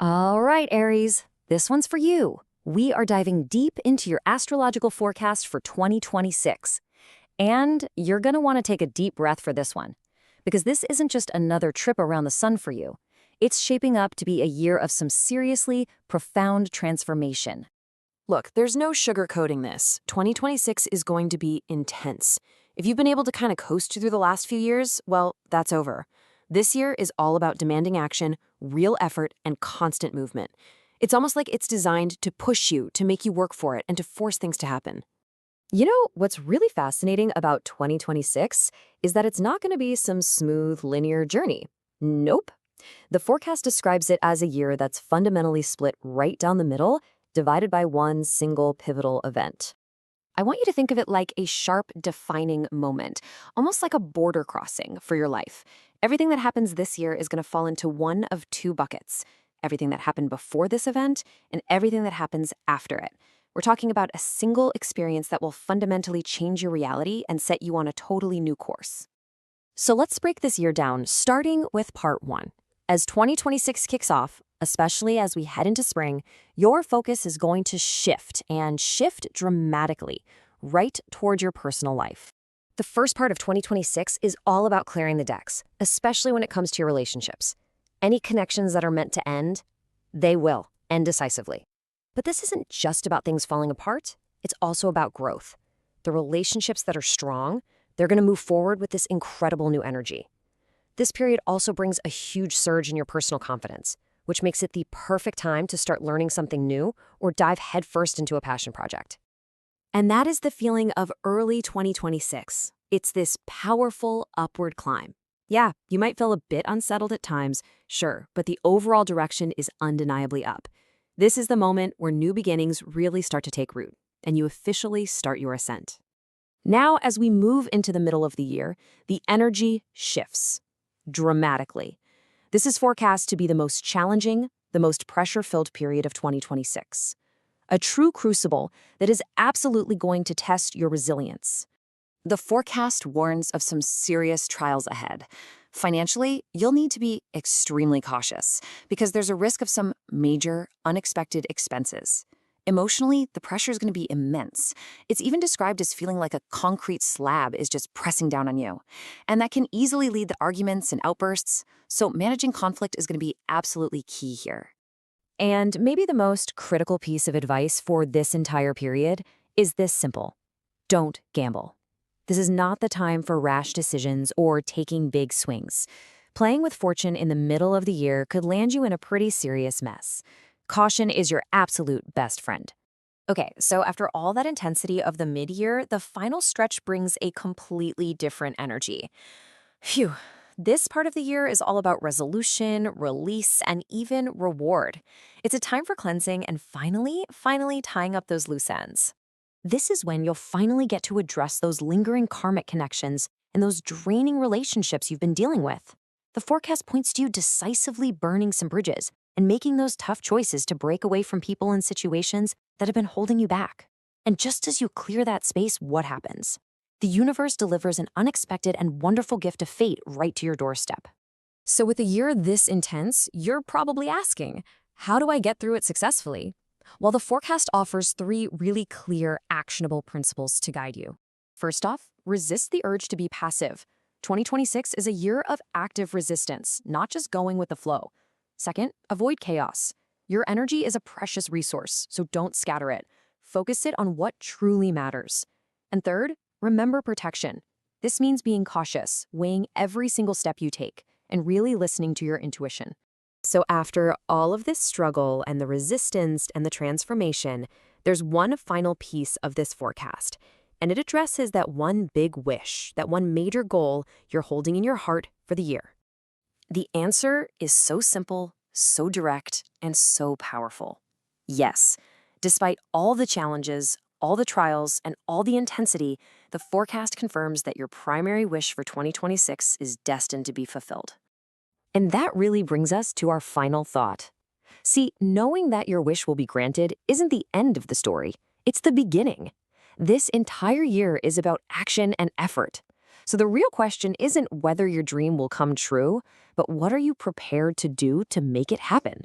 All right, Aries, this one's for you. We are diving deep into your astrological forecast for 2026. And you're going to want to take a deep breath for this one, because this isn't just another trip around the sun for you. It's shaping up to be a year of some seriously profound transformation. Look, there's no sugarcoating this. 2026 is going to be intense. If you've been able to kind of coast through the last few years, well, that's over. This year is all about demanding action, real effort, and constant movement. It's almost like it's designed to push you, to make you work for it, and to force things to happen. You know, what's really fascinating about 2026 is that it's not going to be some smooth, linear journey. Nope. The forecast describes it as a year that's fundamentally split right down the middle, divided by one single pivotal event. I want you to think of it like a sharp, defining moment, almost like a border crossing for your life. Everything that happens this year is going to fall into one of two buckets: everything that happened before this event and everything that happens after it. We're talking about a single experience that will fundamentally change your reality and set you on a totally new course. So let's break this year down, starting with part one. As 2026 kicks off, especially as we head into spring, your focus is going to shift, and shift dramatically, right toward your personal life. The first part of 2026 is all about clearing the decks, especially when it comes to your relationships. Any connections that are meant to end, they will end decisively. But this isn't just about things falling apart, it's also about growth. The relationships that are strong, they're going to move forward with this incredible new energy. This period also brings a huge surge in your personal confidence, which makes it the perfect time to start learning something new or dive headfirst into a passion project. And that is the feeling of early 2026. It's this powerful upward climb. Yeah, you might feel a bit unsettled at times, sure, but the overall direction is undeniably up. This is the moment where new beginnings really start to take root, and you officially start your ascent. Now, as we move into the middle of the year, the energy shifts dramatically. This is forecast to be the most challenging, the most pressure-filled period of 2026. A true crucible that is absolutely going to test your resilience. The forecast warns of some serious trials ahead. Financially, you'll need to be extremely cautious because there's a risk of some major, unexpected expenses. Emotionally, the pressure is going to be immense. It's even described as feeling like a concrete slab is just pressing down on you. And that can easily lead to arguments and outbursts, so managing conflict is going to be absolutely key here. And maybe the most critical piece of advice for this entire period is this simple: don't gamble. This is not the time for rash decisions or taking big swings. Playing with fortune in the middle of the year could land you in a pretty serious mess. Caution is your absolute best friend. Okay, so after all that intensity of the mid-year, the final stretch brings a completely different energy. Phew. This part of the year is all about resolution, release, and even reward. It's a time for cleansing and finally tying up those loose ends. This is when you'll finally get to address those lingering karmic connections and those draining relationships you've been dealing with. The forecast points to you decisively burning some bridges and making those tough choices to break away from people and situations that have been holding you back. And just as you clear that space, what happens? The universe delivers an unexpected and wonderful gift of fate right to your doorstep. So with a year this intense, you're probably asking, how do I get through it successfully? Well, the forecast offers 3 really clear, actionable principles to guide you. First off, resist the urge to be passive. 2026 is a year of active resistance, not just going with the flow. Second, avoid chaos. Your energy is a precious resource, so don't scatter it. Focus it on what truly matters. And third, remember protection. This means being cautious, weighing every single step you take, and really listening to your intuition. So after all of this struggle and the resistance and the transformation, there's one final piece of this forecast, and it addresses that one big wish, that one major goal you're holding in your heart for the year. The answer is so simple, so direct, and so powerful. Yes, despite all the challenges, all the trials, and all the intensity, the forecast confirms that your primary wish for 2026 is destined to be fulfilled. And that really brings us to our final thought. See, knowing that your wish will be granted isn't the end of the story. It's the beginning. This entire year is about action and effort. So the real question isn't whether your dream will come true, but what are you prepared to do to make it happen?